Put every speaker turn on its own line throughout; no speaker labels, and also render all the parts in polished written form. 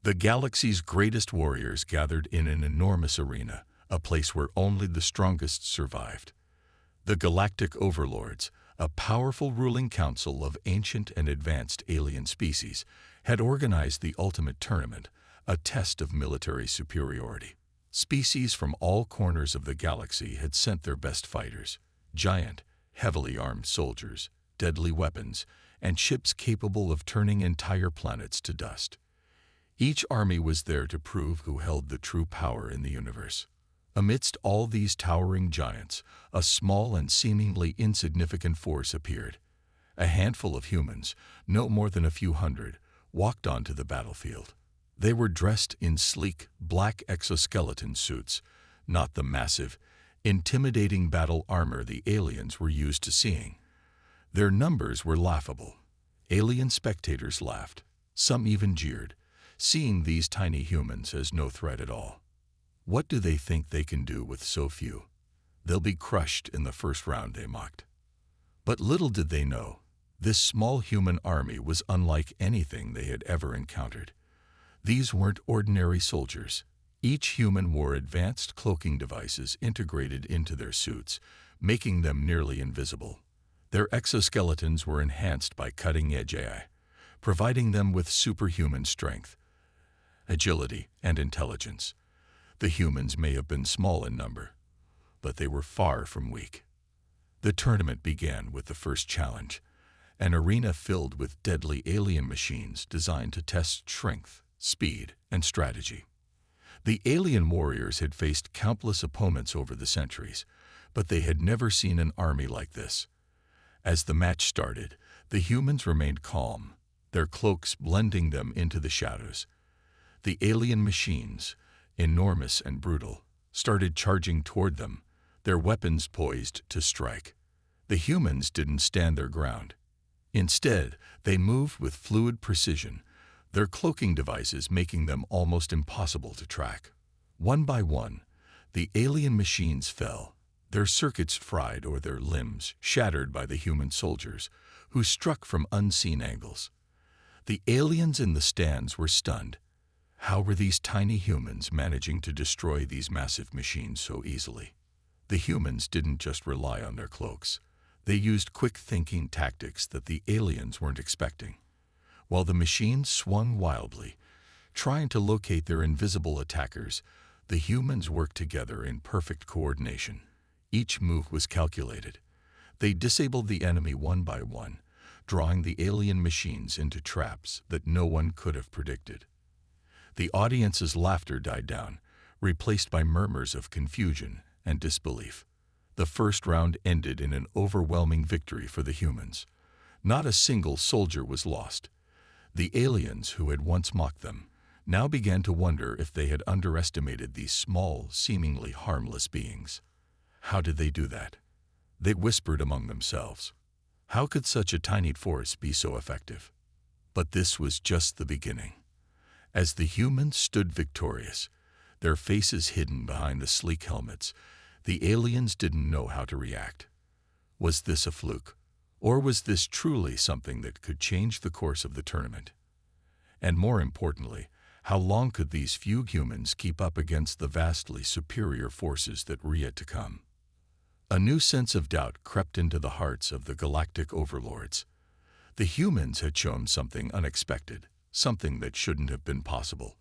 The galaxy's greatest warriors gathered in an enormous arena, a place where only the strongest survived. The Galactic Overlords, a powerful ruling council of ancient and advanced alien species, had organized the ultimate tournament, a test of military superiority. Species from all corners of the galaxy had sent their best fighters, giant, heavily armed soldiers, deadly weapons, and ships capable of turning entire planets to dust. Each army was there to prove who held the true power in the universe. Amidst all these towering giants, a small and seemingly insignificant force appeared. A handful of humans, no more than a few hundred, walked onto the battlefield. They were dressed in sleek, black exoskeleton suits, not the massive, intimidating battle armor the aliens were used to seeing. Their numbers were laughable. Alien spectators laughed. Some even jeered, seeing these tiny humans as no threat at all. What do they think they can do with so few? They'll be crushed in the first round, they mocked. But little did they know, this small human army was unlike anything they had ever encountered. These weren't ordinary soldiers. Each human wore advanced cloaking devices integrated into their suits, making them nearly invisible. Their exoskeletons were enhanced by cutting-edge AI, providing them with superhuman strength, agility, and intelligence. The humans may have been small in number, but they were far from weak. The tournament began with the first challenge, an arena filled with deadly alien machines designed to test strength, speed, and strategy. The alien warriors had faced countless opponents over the centuries, but they had never seen an army like this. As the match started, the humans remained calm, their cloaks blending them into the shadows. The alien machines, enormous and brutal, started charging toward them, their weapons poised to strike. The humans didn't stand their ground. Instead, they moved with fluid precision, their cloaking devices making them almost impossible to track. One by one, the alien machines fell, their circuits fried or their limbs shattered by the human soldiers, who struck from unseen angles. The aliens in the stands were stunned. How were these tiny humans managing to destroy these massive machines so easily? The humans didn't just rely on their cloaks. They used quick-thinking tactics that the aliens weren't expecting. While the machines swung wildly, trying to locate their invisible attackers, the humans worked together in perfect coordination. Each move was calculated. They disabled the enemy one by one, drawing the alien machines into traps that no one could have predicted. The audience's laughter died down, replaced by murmurs of confusion and disbelief. The first round ended in an overwhelming victory for the humans. Not a single soldier was lost. The aliens who had once mocked them now began to wonder if they had underestimated these small, seemingly harmless beings. How did they do that? They whispered among themselves. How could such a tiny force be so effective? But this was just the beginning. As the humans stood victorious, their faces hidden behind the sleek helmets, the aliens didn't know how to react. Was this a fluke? Or was this truly something that could change the course of the tournament? And more importantly, how long could these few humans keep up against the vastly superior forces that were yet to come? A new sense of doubt crept into the hearts of the galactic overlords. The humans had shown something unexpected, something that shouldn't have been possible.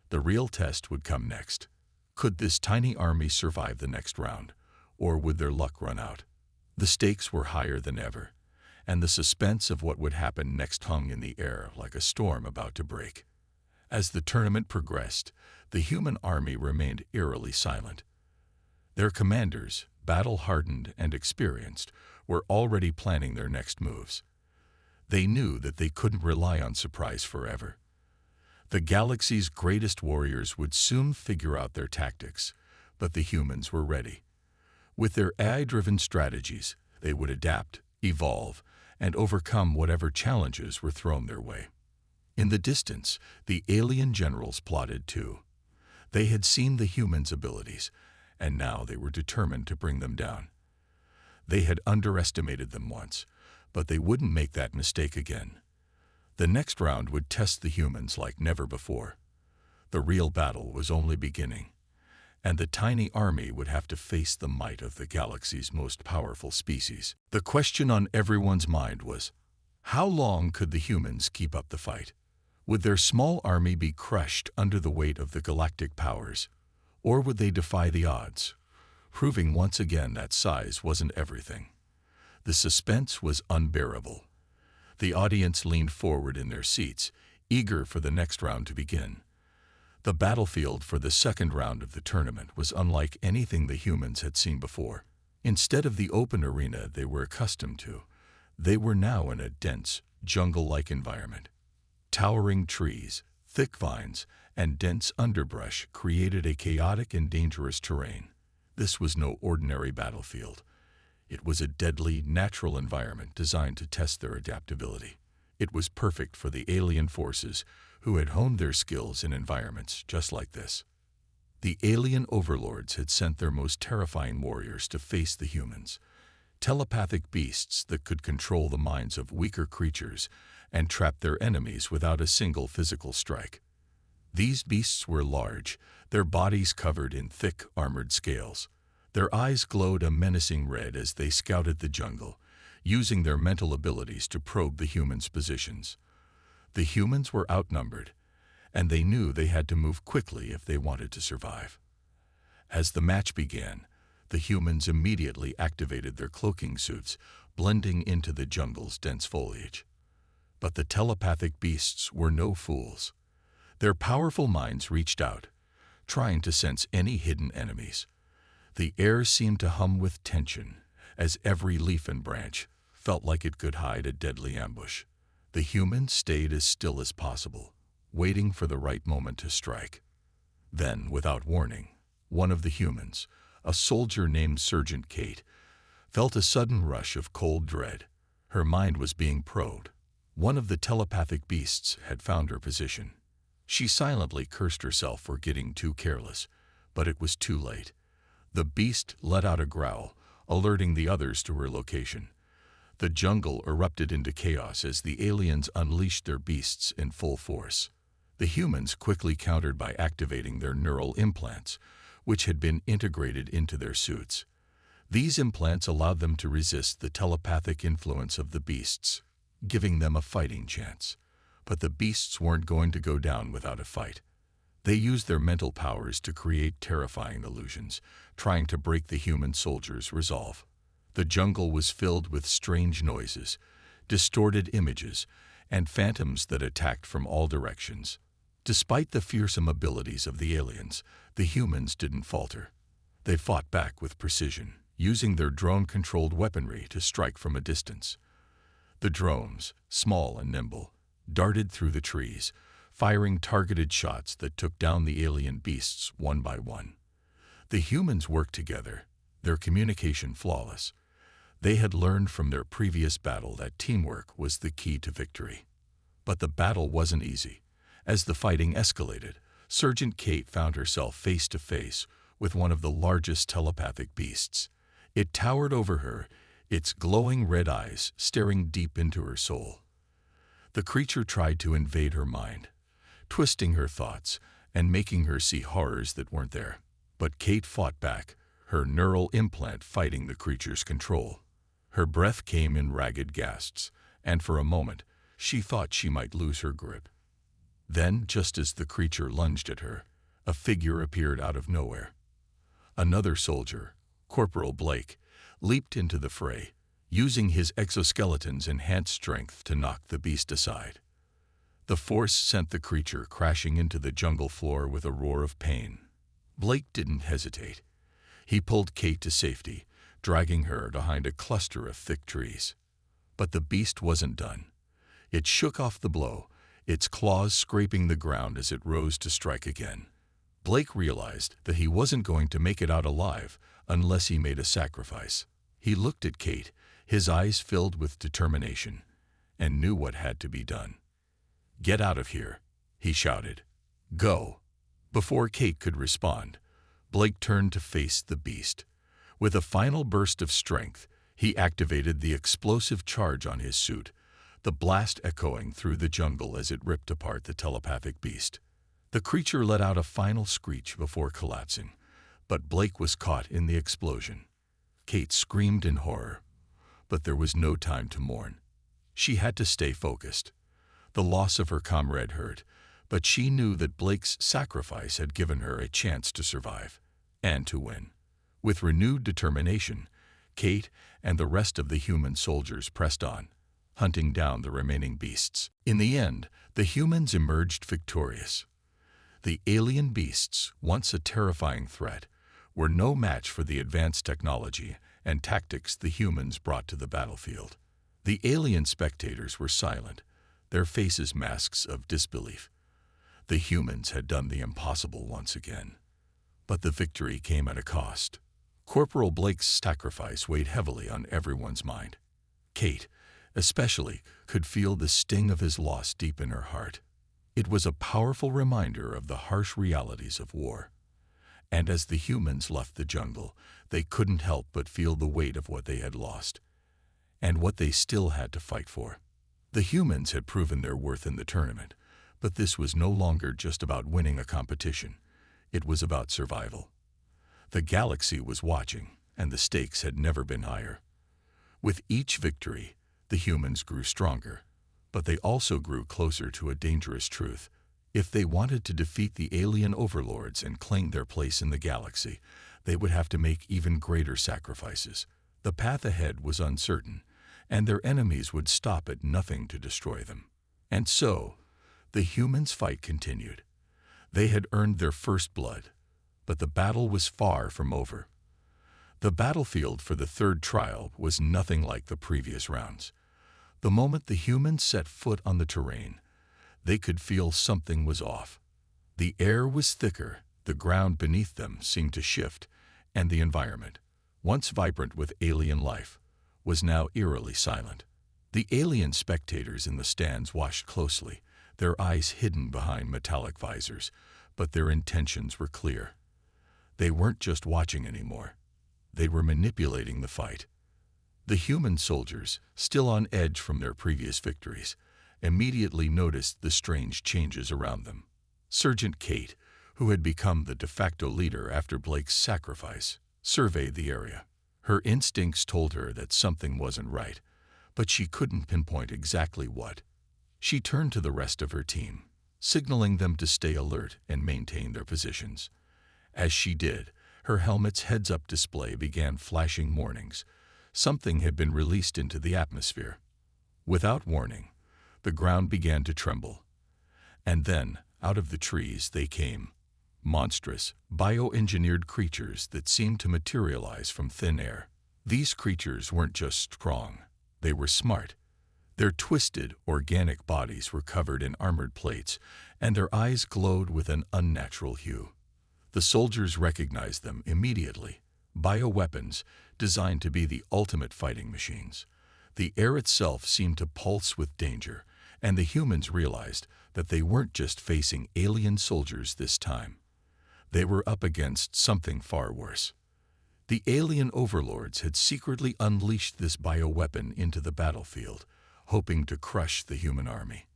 The real test would come next. Could this tiny army survive the next round, or would their luck run out? The stakes were higher than ever, and the suspense of what would happen next hung in the air like a storm about to break. As the tournament progressed, the human army remained eerily silent. Their commanders, battle-hardened and experienced, were already planning their next moves. They knew that they couldn't rely on surprise forever. The galaxy's greatest warriors would soon figure out their tactics, but the humans were ready. With their AI-driven strategies, they would adapt, evolve, and overcome whatever challenges were thrown their way. In the distance, the alien generals plotted too. They had seen the humans' abilities, and now they were determined to bring them down. They had underestimated them once, but they wouldn't make that mistake again. The next round would test the humans like never before. The real battle was only beginning, and the tiny army would have to face the might of the galaxy's most powerful species. The question on everyone's mind was, how long could the humans keep up the fight? Would their small army be crushed under the weight of the galactic powers, or would they defy the odds, proving once again that size wasn't everything? The suspense was unbearable. The audience leaned forward in their seats, eager for the next round to begin. The battlefield for the second round of the tournament was unlike anything the humans had seen before. Instead of the open arena they were accustomed to, they were now in a dense, jungle-like environment. Towering trees, thick vines, and dense underbrush created a chaotic and dangerous terrain. This was no ordinary battlefield. It was a deadly, natural environment designed to test their adaptability. It was perfect for the alien forces who had honed their skills in environments just like this. The alien overlords had sent their most terrifying warriors to face the humans, telepathic beasts that could control the minds of weaker creatures and trap their enemies without a single physical strike. These beasts were large, their bodies covered in thick, armored scales. Their eyes glowed a menacing red as they scouted the jungle, using their mental abilities to probe the humans' positions. The humans were outnumbered, and they knew they had to move quickly if they wanted to survive. As the match began, the humans immediately activated their cloaking suits, blending into the jungle's dense foliage. But the telepathic beasts were no fools. Their powerful minds reached out, trying to sense any hidden enemies. The air seemed to hum with tension, as every leaf and branch felt like it could hide a deadly ambush. The humans stayed as still as possible, waiting for the right moment to strike. Then, without warning, one of the humans, a soldier named Sergeant Kate, felt a sudden rush of cold dread. Her mind was being probed. One of the telepathic beasts had found her position. She silently cursed herself for getting too careless, but it was too late. The beast let out a growl, alerting the others to her location. The jungle erupted into chaos as the aliens unleashed their beasts in full force. The humans quickly countered by activating their neural implants, which had been integrated into their suits. These implants allowed them to resist the telepathic influence of the beasts, giving them a fighting chance. But the beasts weren't going to go down without a fight. They used their mental powers to create terrifying illusions, trying to break the human soldiers' resolve. The jungle was filled with strange noises, distorted images, and phantoms that attacked from all directions. Despite the fearsome abilities of the aliens, the humans didn't falter. They fought back with precision, using their drone-controlled weaponry to strike from a distance. The drones, small and nimble, darted through the trees, firing targeted shots that took down the alien beasts one by one. The humans worked together, their communication flawless. They had learned from their previous battle that teamwork was the key to victory. But the battle wasn't easy. As the fighting escalated, Sergeant Kate found herself face to face with one of the largest telepathic beasts. It towered over her, its glowing red eyes staring deep into her soul. The creature tried to invade her mind, twisting her thoughts and making her see horrors that weren't there. But Kate fought back, her neural implant fighting the creature's control. Her breath came in ragged gasps, and for a moment, she thought she might lose her grip. Then, just as the creature lunged at her, a figure appeared out of nowhere. Another soldier, Corporal Blake, leaped into the fray, using his exoskeleton's enhanced strength to knock the beast aside. The force sent the creature crashing into the jungle floor with a roar of pain. Blake didn't hesitate. He pulled Kate to safety, dragging her behind a cluster of thick trees. But the beast wasn't done. It shook off the blow, its claws scraping the ground as it rose to strike again. Blake realized that he wasn't going to make it out alive unless he made a sacrifice. He looked at Kate, his eyes filled with determination, and knew what had to be done. "Get out of here," he shouted. "Go." Before Kate could respond, Blake turned to face the beast. With a final burst of strength, he activated the explosive charge on his suit, the blast echoing through the jungle as it ripped apart the telepathic beast. The creature let out a final screech before collapsing, but Blake was caught in the explosion. Kate screamed in horror, but there was no time to mourn. She had to stay focused. The loss of her comrade hurt, but she knew that Blake's sacrifice had given her a chance to survive and to win. With renewed determination, Kate and the rest of the human soldiers pressed on, hunting down the remaining beasts. In the end, the humans emerged victorious. The alien beasts, once a terrifying threat, were no match for the advanced technology and tactics the humans brought to the battlefield. The alien spectators were silent, their faces masks of disbelief. The humans had done the impossible once again. But the victory came at a cost. Corporal Blake's sacrifice weighed heavily on everyone's mind. Kate, especially, could feel the sting of his loss deep in her heart. It was a powerful reminder of the harsh realities of war. And as the humans left the jungle, they couldn't help but feel the weight of what they had lost, and what they still had to fight for. The humans had proven their worth in the tournament, but this was no longer just about winning a competition. It was about survival. The galaxy was watching, and the stakes had never been higher. With each victory, the humans grew stronger, but they also grew closer to a dangerous truth. If they wanted to defeat the alien overlords and claim their place in the galaxy, they would have to make even greater sacrifices. The path ahead was uncertain, and their enemies would stop at nothing to destroy them. And so, the humans' fight continued. They had earned their first blood, but the battle was far from over. The battlefield for the third trial was nothing like the previous rounds. The moment the humans set foot on the terrain, they could feel something was off. The air was thicker, the ground beneath them seemed to shift, and the environment, once vibrant with alien life, was now eerily silent. The alien spectators in the stands watched closely, their eyes hidden behind metallic visors, but their intentions were clear. They weren't just watching anymore. They were manipulating the fight. The human soldiers, still on edge from their previous victories, immediately noticed the strange changes around them. Sergeant Kate, who had become the de facto leader after Blake's sacrifice, surveyed the area. Her instincts told her that something wasn't right, but she couldn't pinpoint exactly what. She turned to the rest of her team, signaling them to stay alert and maintain their positions. As she did, her helmet's heads-up display began flashing warnings. Something had been released into the atmosphere. Without warning, the ground began to tremble. And then, out of the trees they came, monstrous, bioengineered creatures that seemed to materialize from thin air. These creatures weren't just strong, they were smart. Their twisted, organic bodies were covered in armored plates, and their eyes glowed with an unnatural hue. The soldiers recognized them immediately. Bioweapons designed to be the ultimate fighting machines. The air itself seemed to pulse with danger, and the humans realized that they weren't just facing alien soldiers this time. They were up against something far worse. The alien overlords had secretly unleashed this bioweapon into the battlefield, hoping to crush the human army.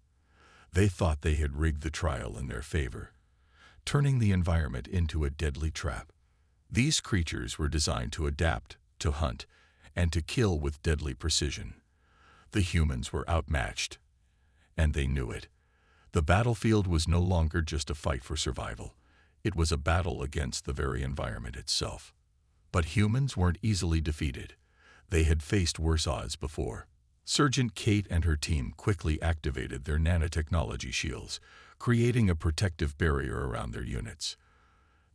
They thought they had rigged the trial in their favor, turning the environment into a deadly trap. These creatures were designed to adapt, to hunt, and to kill with deadly precision. The humans were outmatched, and they knew it. The battlefield was no longer just a fight for survival. It was a battle against the very environment itself. But humans weren't easily defeated. They had faced worse odds before. Sergeant Kate and her team quickly activated their nanotechnology shields, creating a protective barrier around their units.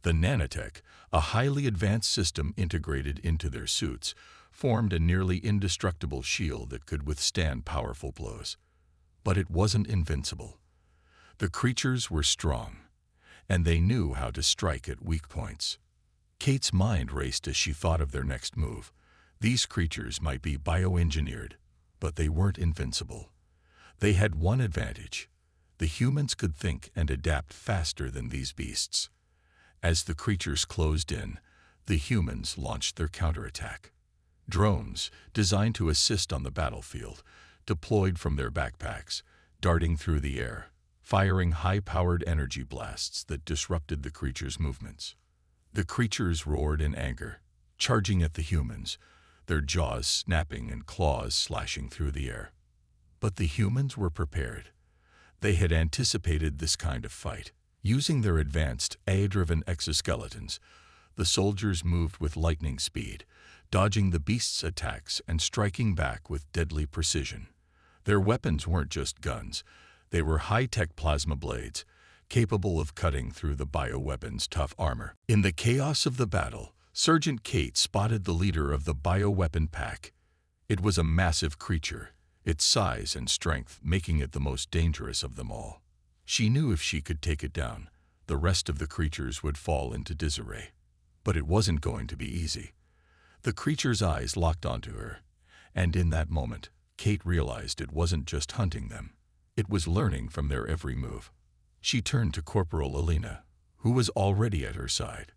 The nanotech, a highly advanced system integrated into their suits, formed a nearly indestructible shield that could withstand powerful blows. But it wasn't invincible. The creatures were strong, and they knew how to strike at weak points. Kate's mind raced as she thought of their next move. These creatures might be bioengineered, but they weren't invincible. They had one advantage. The humans could think and adapt faster than these beasts. As the creatures closed in, the humans launched their counterattack. Drones, designed to assist on the battlefield, deployed from their backpacks, darting through the air. firing high-powered energy blasts that disrupted the creatures' movements. The creatures roared in anger, charging at the humans, their jaws snapping and claws slashing through the air. But the humans were prepared. They had anticipated this kind of fight. Using their advanced AI-driven exoskeletons, the soldiers moved with lightning speed, dodging the beasts' attacks and striking back with deadly precision. Their weapons weren't just guns. They were high-tech plasma blades, capable of cutting through the bioweapons' tough armor. In the chaos of the battle, Sergeant Kate spotted the leader of the bioweapon pack. It was a massive creature, its size and strength making it the most dangerous of them all. She knew if she could take it down, the rest of the creatures would fall into disarray. But it wasn't going to be easy. The creature's eyes locked onto her, and in that moment, Kate realized it wasn't just hunting them. It was learning from their every move. She turned to Corporal Alina, who was already at her side.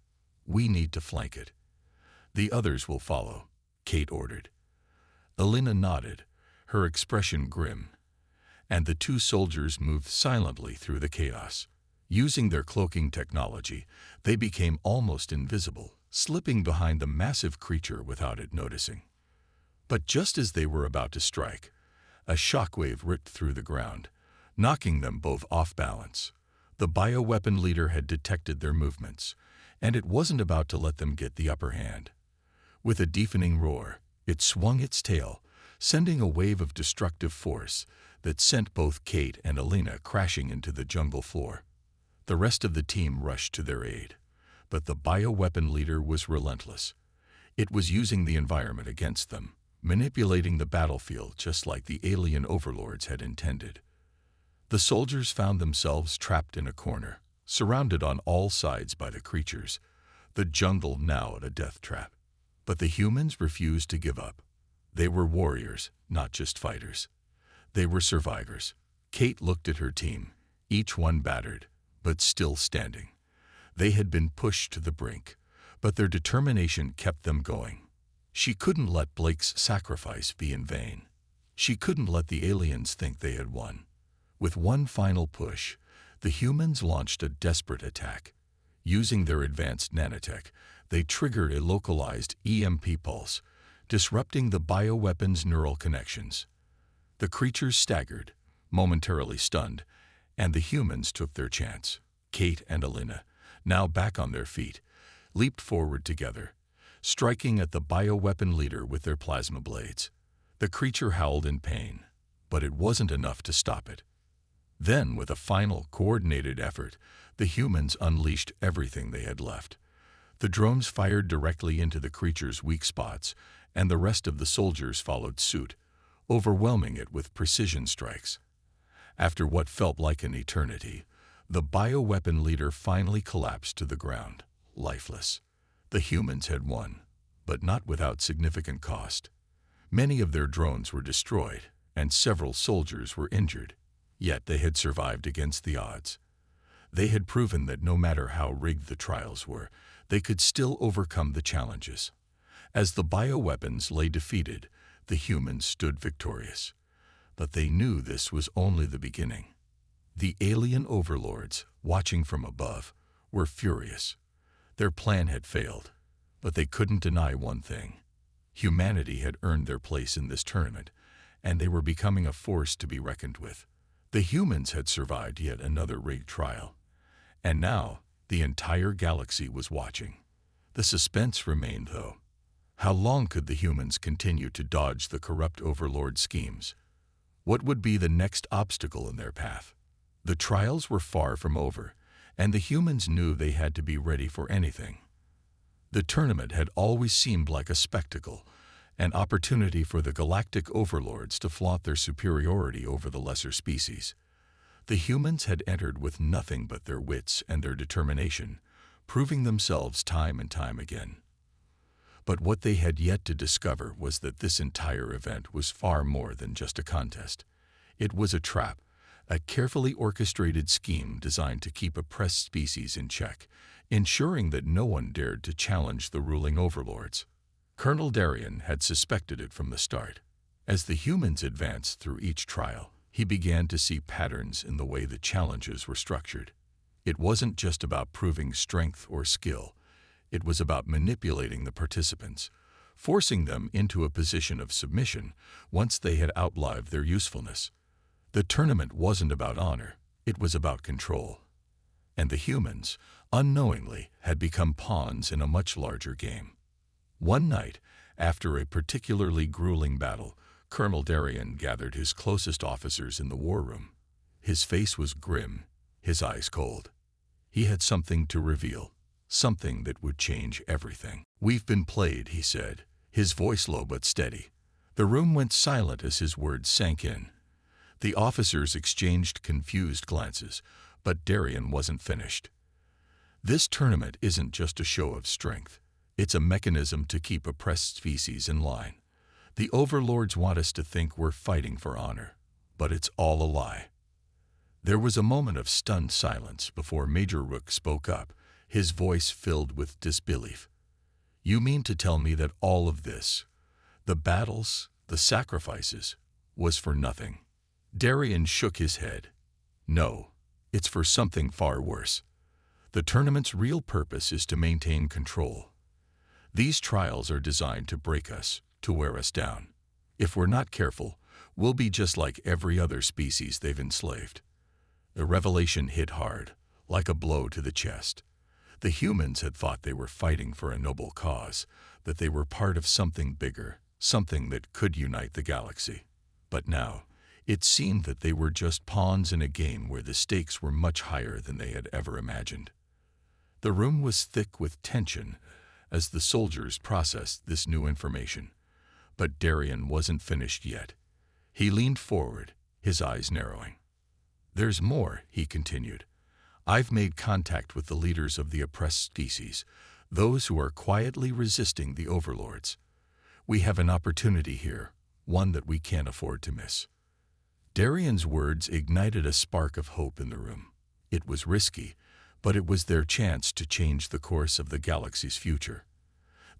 "We need to flank it. The others will follow," Kate ordered. Alina nodded, her expression grim, and the two soldiers moved silently through the chaos. Using their cloaking technology, they became almost invisible, slipping behind the massive creature without it noticing. But just as they were about to strike, a shockwave ripped through the ground, knocking them both off balance. The bioweapon leader had detected their movements, and it wasn't about to let them get the upper hand. With a deafening roar, it swung its tail, sending a wave of destructive force that sent both Kate and Alina crashing into the jungle floor. The rest of the team rushed to their aid, but the bioweapon leader was relentless. It was using the environment against them, manipulating the battlefield just like the alien overlords had intended. The soldiers found themselves trapped in a corner, surrounded on all sides by the creatures, the jungle now a death trap. But the humans refused to give up. They were warriors, not just fighters. They were survivors. Kate looked at her team, each one battered, but still standing. They had been pushed to the brink, but their determination kept them going. She couldn't let Blake's sacrifice be in vain. She couldn't let the aliens think they had won. With one final push, the humans launched a desperate attack. Using their advanced nanotech, they triggered a localized EMP pulse, disrupting the bioweapon's neural connections. The creatures staggered, momentarily stunned, and the humans took their chance. Kate and Alina, now back on their feet, leaped forward together, striking at the bioweapon leader with their plasma blades. The creature howled in pain, but it wasn't enough to stop it. Then, with a final, coordinated effort, the humans unleashed everything they had left. The drones fired directly into the creature's weak spots, and the rest of the soldiers followed suit, overwhelming it with precision strikes. After what felt like an eternity, the bioweapon leader finally collapsed to the ground, lifeless. The humans had won, but not without significant cost. Many of their drones were destroyed, and several soldiers were injured. Yet they had survived against the odds. They had proven that no matter how rigged the trials were, they could still overcome the challenges. As the bioweapons lay defeated, the humans stood victorious. But they knew this was only the beginning. The alien overlords, watching from above, were furious. Their plan had failed, but they couldn't deny one thing. Humanity had earned their place in this tournament, and they were becoming a force to be reckoned with. The humans had survived yet another rigged trial, and now the entire galaxy was watching. The suspense remained, though. How long could the humans continue to dodge the corrupt overlord schemes? What would be the next obstacle in their path? The trials were far from over, and the humans knew they had to be ready for anything. The tournament had always seemed like a spectacle, an opportunity for the galactic overlords to flaunt their superiority over the lesser species. The humans had entered with nothing but their wits and their determination, proving themselves time and time again. But what they had yet to discover was that this entire event was far more than just a contest. It was a trap, a carefully orchestrated scheme designed to keep oppressed species in check, ensuring that no one dared to challenge the ruling overlords. Colonel Darien had suspected it from the start. As the humans advanced through each trial, He began to see patterns in the way the challenges were structured. It wasn't just about proving strength or skill. It was about manipulating the participants, forcing them into a position of submission once they had outlived their usefulness. The tournament wasn't about honor, it was about control. And the humans, unknowingly, had become pawns in a much larger game. One night, after a particularly grueling battle, Colonel Darien gathered his closest officers in the war room. His face was grim, his eyes cold. He had something to reveal, something that would change everything. "We've been played," he said, his voice low but steady. The room went silent as his words sank in. The officers exchanged confused glances, but Darien wasn't finished. "This tournament isn't just a show of strength. It's a mechanism to keep oppressed species in line. The overlords want us to think we're fighting for honor, but it's all a lie." There was a moment of stunned silence before Major Rook spoke up, his voice filled with disbelief. "You mean to tell me that all of this, the battles, the sacrifices, was for nothing?" Darien shook his head. "No, it's for something far worse. The tournament's real purpose is to maintain control. These trials are designed to break us, to wear us down. If we're not careful, we'll be just like every other species they've enslaved." The revelation hit hard, like a blow to the chest. The humans had thought they were fighting for a noble cause, that they were part of something bigger, something that could unite the galaxy. But now, it seemed that they were just pawns in a game where the stakes were much higher than they had ever imagined. The room was thick with tension as the soldiers processed this new information. But Darien wasn't finished yet. He leaned forward, his eyes narrowing. "There's more," he continued. "I've made contact with the leaders of the oppressed species, those who are quietly resisting the overlords. We have an opportunity here, one that we can't afford to miss." Darien's words ignited a spark of hope in the room. It was risky, but it was their chance to change the course of the galaxy's future.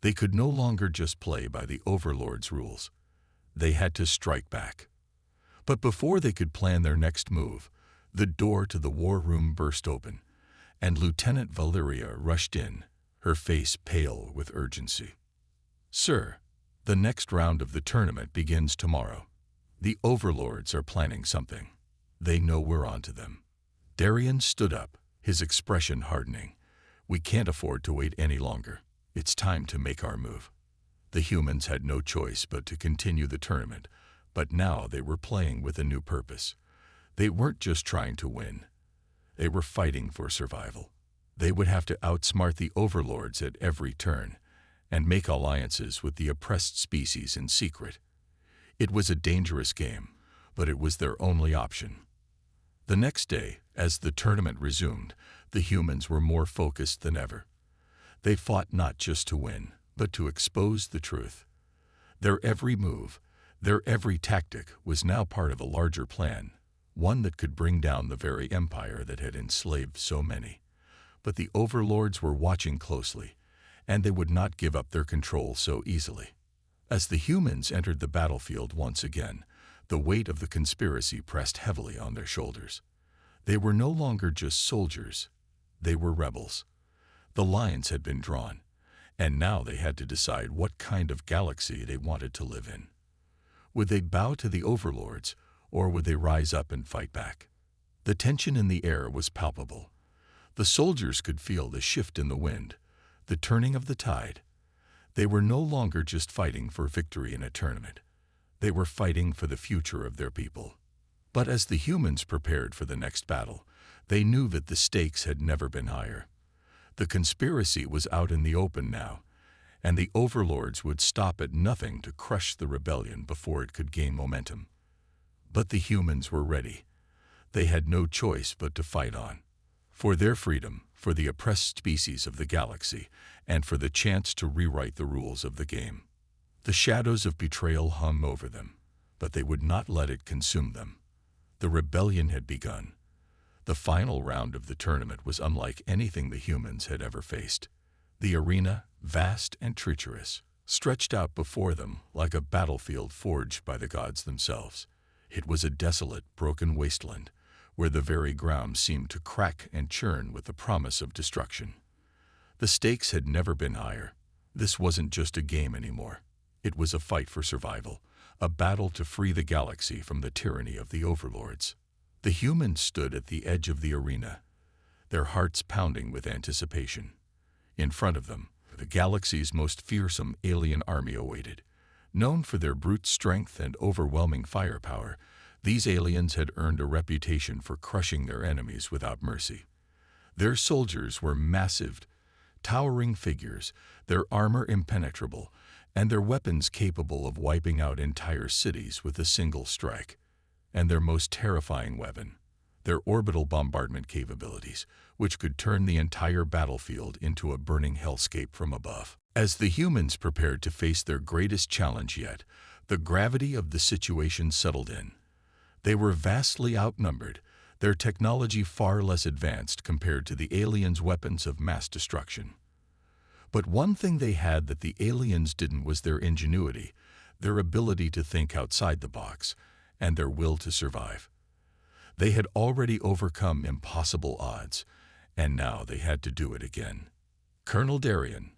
They could no longer just play by the overlord's rules. They had to strike back. But before they could plan their next move, the door to the war room burst open, and Lieutenant Valeria rushed in, her face pale with urgency. "Sir, the next round of the tournament begins tomorrow. The overlords are planning something. They know we're onto them." Darien stood up, his expression hardening. "We can't afford to wait any longer. It's time to make our move." The humans had no choice but to continue the tournament, but now they were playing with a new purpose. They weren't just trying to win. They were fighting for survival. They would have to outsmart the overlords at every turn, and make alliances with the oppressed species in secret. It was a dangerous game, but it was their only option. The next day, as the tournament resumed, the humans were more focused than ever. They fought not just to win, but to expose the truth. Their every move, their every tactic was now part of a larger plan, one that could bring down the very empire that had enslaved so many. But the overlords were watching closely, and they would not give up their control so easily. As the humans entered the battlefield once again, the weight of the conspiracy pressed heavily on their shoulders. They were no longer just soldiers, they were rebels. The lines had been drawn, and now they had to decide what kind of galaxy they wanted to live in. Would they bow to the overlords, or would they rise up and fight back? The tension in the air was palpable. The soldiers could feel the shift in the wind, the turning of the tide. They were no longer just fighting for victory in a tournament. They were fighting for the future of their people. But as the humans prepared for the next battle, they knew that the stakes had never been higher. The conspiracy was out in the open now, and the overlords would stop at nothing to crush the rebellion before it could gain momentum. But the humans were ready. They had no choice but to fight on. For their freedom, for the oppressed species of the galaxy, and for the chance to rewrite the rules of the game. The shadows of betrayal hung over them, but they would not let it consume them. The rebellion had begun. The final round of the tournament was unlike anything the humans had ever faced. The arena, vast and treacherous, stretched out before them like a battlefield forged by the gods themselves. It was a desolate, broken wasteland, where the very ground seemed to crack and churn with the promise of destruction. The stakes had never been higher. This wasn't just a game anymore. It was a fight for survival, a battle to free the galaxy from the tyranny of the overlords. The humans stood at the edge of the arena, their hearts pounding with anticipation. In front of them, the galaxy's most fearsome alien army awaited. Known for their brute strength and overwhelming firepower, these aliens had earned a reputation for crushing their enemies without mercy. Their soldiers were massive, towering figures, their armor impenetrable, and their weapons capable of wiping out entire cities with a single strike. And their most terrifying weapon, their orbital bombardment capabilities, which could turn the entire battlefield into a burning hellscape from above. As the humans prepared to face their greatest challenge yet, the gravity of the situation settled in. They were vastly outnumbered, their technology far less advanced compared to the aliens' weapons of mass destruction. But one thing they had that the aliens didn't was their ingenuity, their ability to think outside the box, and their will to survive. They had already overcome impossible odds, and now they had to do it again. Colonel Darien,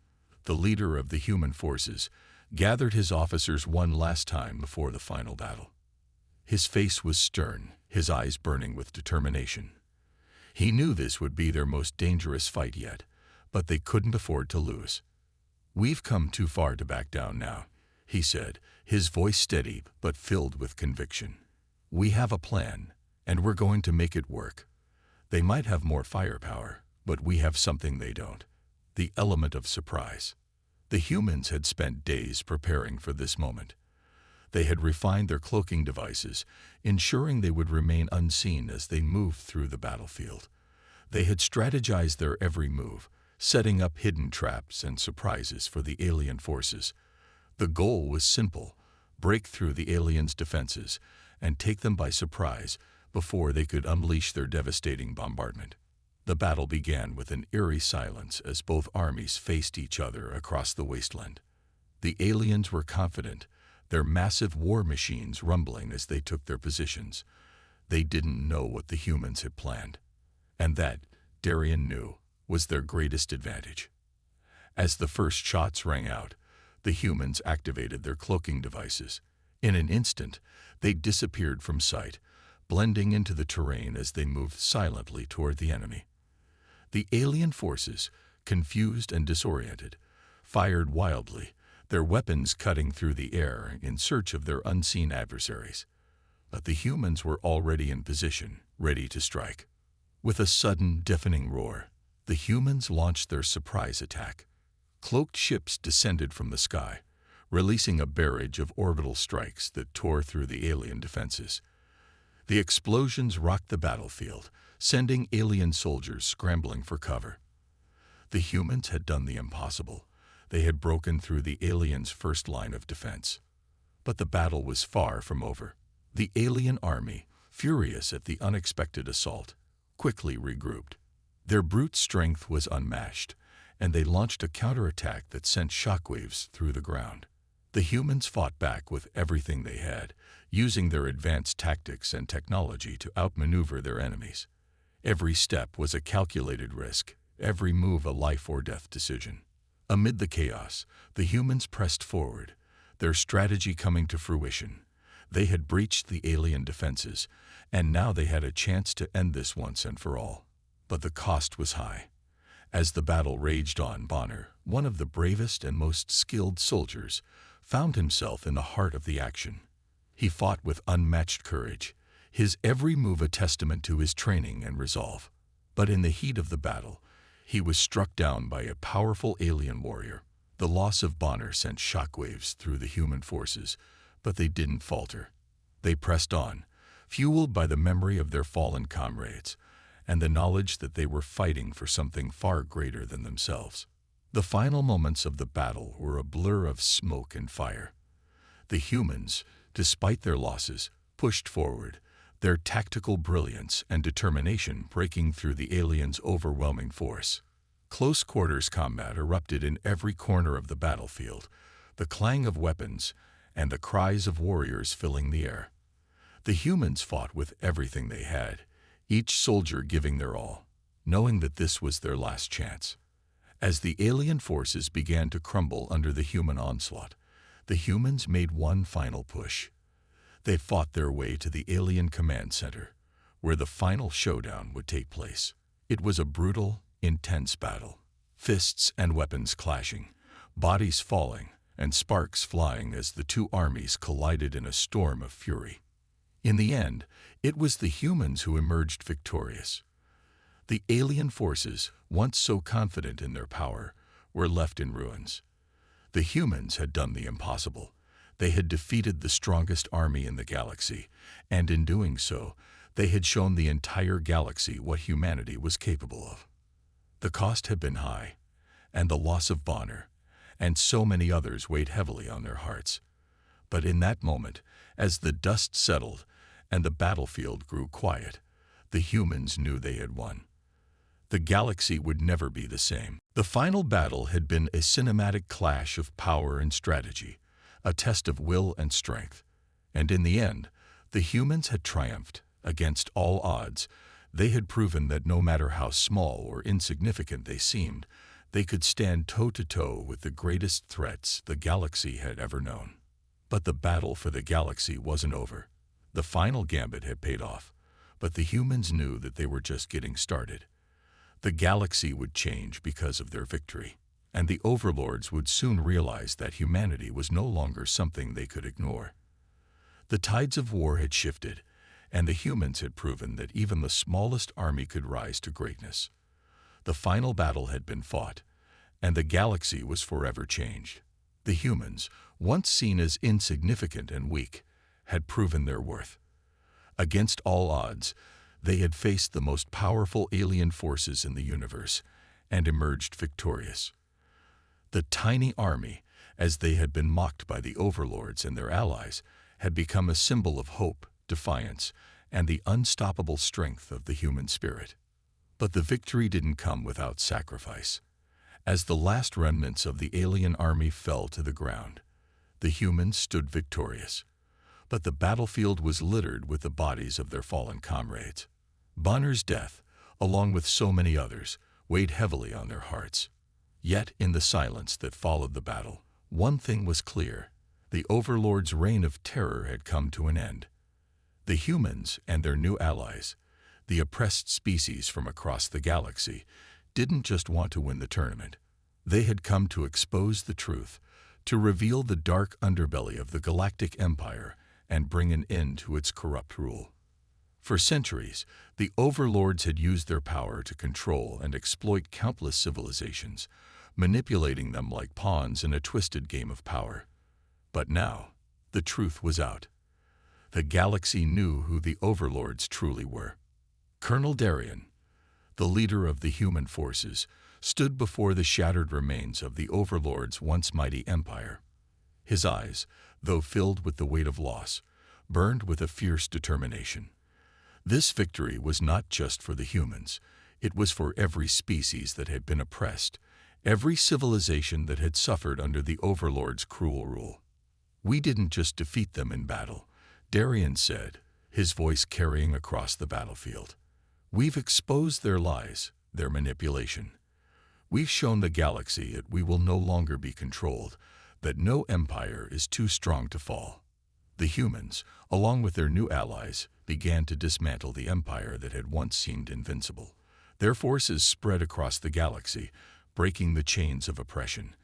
the leader of the human forces, gathered his officers one last time before the final battle. His face was stern, his eyes burning with determination. He knew this would be their most dangerous fight yet, but they couldn't afford to lose. "We've come too far to back down now," he said, his voice steady but filled with conviction. "We have a plan, and we're going to make it work. They might have more firepower, but we have something they don't: the element of surprise." The humans had spent days preparing for this moment. They had refined their cloaking devices, ensuring they would remain unseen as they moved through the battlefield. They had strategized their every move, setting up hidden traps and surprises for the alien forces. The goal was simple: break through the aliens' defenses and take them by surprise before they could unleash their devastating bombardment. The battle began with an eerie silence as both armies faced each other across the wasteland. The aliens were confident, their massive war machines rumbling as they took their positions. They didn't know what the humans had planned, and that, Darien knew, was their greatest advantage. As the first shots rang out, the humans activated their cloaking devices. In an instant, they disappeared from sight, blending into the terrain as they moved silently toward the enemy. The alien forces, confused and disoriented, fired wildly, their weapons cutting through the air in search of their unseen adversaries. But the humans were already in position, ready to strike. With a sudden, deafening roar, the humans launched their surprise attack. Cloaked ships descended from the sky, releasing a barrage of orbital strikes that tore through the alien defenses. The explosions rocked the battlefield, sending alien soldiers scrambling for cover. The humans had done the impossible. They had broken through the aliens' first line of defense. But the battle was far from over. The alien army, furious at the unexpected assault, quickly regrouped. Their brute strength was unmatched, and they launched a counterattack that sent shockwaves through the ground. The humans fought back with everything they had, using their advanced tactics and technology to outmaneuver their enemies. Every step was a calculated risk, every move a life-or-death decision. Amid the chaos, the humans pressed forward, their strategy coming to fruition. They had breached the alien defenses, and now they had a chance to end this once and for all. But the cost was high. As the battle raged on, Bonner, one of the bravest and most skilled soldiers, found himself in the heart of the action. He fought with unmatched courage, his every move a testament to his training and resolve. But in the heat of the battle, he was struck down by a powerful alien warrior. The loss of Bonner sent shockwaves through the human forces, but they didn't falter. They pressed on, fueled by the memory of their fallen comrades and the knowledge that they were fighting for something far greater than themselves. The final moments of the battle were a blur of smoke and fire. The humans, despite their losses, pushed forward, their tactical brilliance and determination breaking through the aliens' overwhelming force. Close quarters combat erupted in every corner of the battlefield, the clang of weapons and the cries of warriors filling the air. The humans fought with everything they had, each soldier giving their all, knowing that this was their last chance. As the alien forces began to crumble under the human onslaught, the humans made one final push. They fought their way to the alien command center, where the final showdown would take place. It was a brutal, intense battle. Fists and weapons clashing, bodies falling, and sparks flying as the two armies collided in a storm of fury. In the end, it was the humans who emerged victorious. The alien forces, once so confident in their power, were left in ruins. The humans had done the impossible. They had defeated the strongest army in the galaxy, and in doing so, they had shown the entire galaxy what humanity was capable of. The cost had been high, and the loss of Bonner, and so many others weighed heavily on their hearts. But in that moment, as the dust settled and the battlefield grew quiet, the humans knew they had won. The galaxy would never be the same. The final battle had been a cinematic clash of power and strategy, a test of will and strength. And in the end, the humans had triumphed. Against all odds, they had proven that no matter how small or insignificant they seemed, they could stand toe-to-toe with the greatest threats the galaxy had ever known. But the battle for the galaxy wasn't over. The final gambit had paid off, but the humans knew that they were just getting started. The galaxy would change because of their victory, and the overlords would soon realize that humanity was no longer something they could ignore. The tides of war had shifted, and the humans had proven that even the smallest army could rise to greatness. The final battle had been fought, and the galaxy was forever changed. The humans, once seen as insignificant and weak, had proven their worth. Against all odds, they had faced the most powerful alien forces in the universe and emerged victorious. The tiny army, as they had been mocked by the overlords and their allies, had become a symbol of hope, defiance, and the unstoppable strength of the human spirit. But the victory didn't come without sacrifice. As the last remnants of the alien army fell to the ground, the humans stood victorious. But the battlefield was littered with the bodies of their fallen comrades. Bonner's death, along with so many others, weighed heavily on their hearts. Yet, in the silence that followed the battle, one thing was clear: the overlord's reign of terror had come to an end. The humans and their new allies, the oppressed species from across the galaxy, didn't just want to win the tournament. They had come to expose the truth, to reveal the dark underbelly of the Galactic Empire and bring an end to its corrupt rule. For centuries, the overlords had used their power to control and exploit countless civilizations, manipulating them like pawns in a twisted game of power. But now, the truth was out. The galaxy knew who the overlords truly were. Colonel Darien, the leader of the human forces, stood before the shattered remains of the overlord's once mighty empire. His eyes, though filled with the weight of loss, burned with a fierce determination. This victory was not just for the humans. It was for every species that had been oppressed, every civilization that had suffered under the overlord's cruel rule. "We didn't just defeat them in battle," Darien said, his voice carrying across the battlefield. "We've exposed their lies, their manipulation. We've shown the galaxy that we will no longer be controlled, that no empire is too strong to fall." The humans, along with their new allies, began to dismantle the empire that had once seemed invincible. Their forces spread across the galaxy, breaking the chains of oppression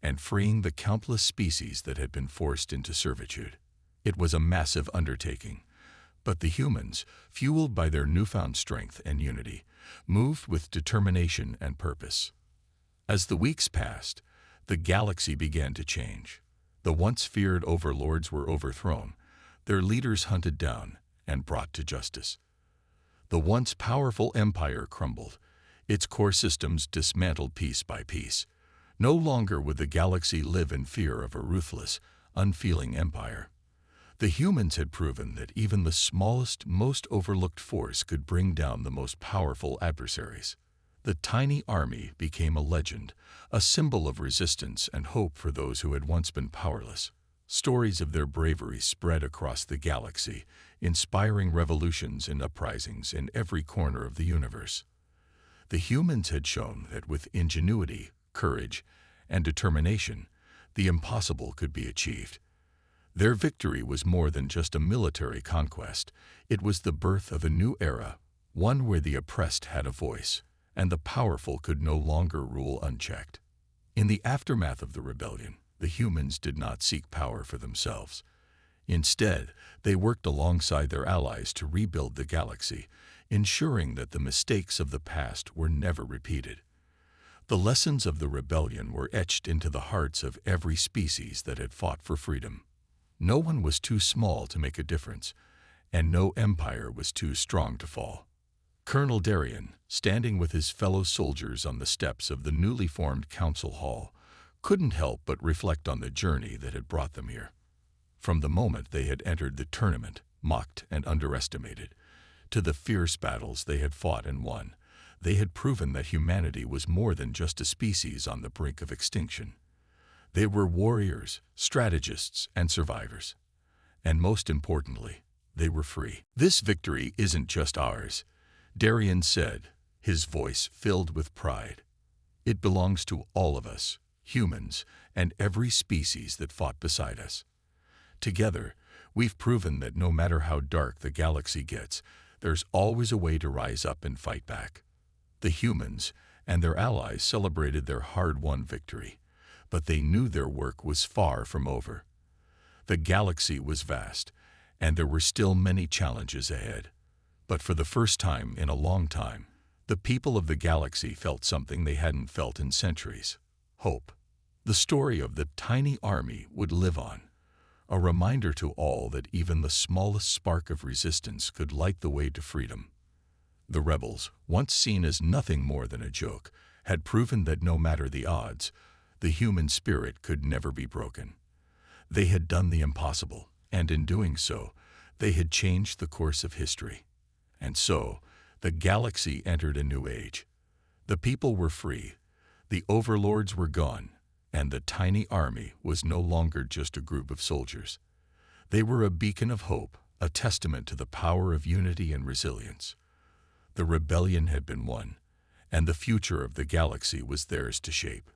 and freeing the countless species that had been forced into servitude. It was a massive undertaking, but the humans, fueled by their newfound strength and unity, moved with determination and purpose. As the weeks passed, the galaxy began to change. The once feared overlords were overthrown, their leaders hunted down and brought to justice. The once powerful empire crumbled, its core systems dismantled piece by piece. No longer would the galaxy live in fear of a ruthless, unfeeling empire. The humans had proven that even the smallest, most overlooked force could bring down the most powerful adversaries. The tiny army became a legend, a symbol of resistance and hope for those who had once been powerless. Stories of their bravery spread across the galaxy, inspiring revolutions and uprisings in every corner of the universe. The humans had shown that with ingenuity, courage, and determination, the impossible could be achieved. Their victory was more than just a military conquest. It was the birth of a new era, one where the oppressed had a voice, and the powerful could no longer rule unchecked. In the aftermath of the rebellion, the humans did not seek power for themselves. Instead, they worked alongside their allies to rebuild the galaxy, ensuring that the mistakes of the past were never repeated. The lessons of the rebellion were etched into the hearts of every species that had fought for freedom. No one was too small to make a difference, and no empire was too strong to fall. Colonel Darien, standing with his fellow soldiers on the steps of the newly formed council hall, couldn't help but reflect on the journey that had brought them here. From the moment they had entered the tournament, mocked and underestimated, to the fierce battles they had fought and won, they had proven that humanity was more than just a species on the brink of extinction. They were warriors, strategists, and survivors. And most importantly, they were free. "This victory isn't just ours," Darien said, his voice filled with pride. "It belongs to all of us, humans, and every species that fought beside us. Together, we've proven that no matter how dark the galaxy gets, there's always a way to rise up and fight back." The humans and their allies celebrated their hard-won victory, but they knew their work was far from over. The galaxy was vast, and there were still many challenges ahead. But for the first time in a long time, the people of the galaxy felt something they hadn't felt in centuries: hope. The story of the tiny army would live on, a reminder to all that even the smallest spark of resistance could light the way to freedom. The rebels, once seen as nothing more than a joke, had proven that no matter the odds, the human spirit could never be broken. They had done the impossible, and in doing so, they had changed the course of history. And so, the galaxy entered a new age. The people were free, the overlords were gone, and the tiny army was no longer just a group of soldiers. They were a beacon of hope, a testament to the power of unity and resilience. The rebellion had been won, and the future of the galaxy was theirs to shape.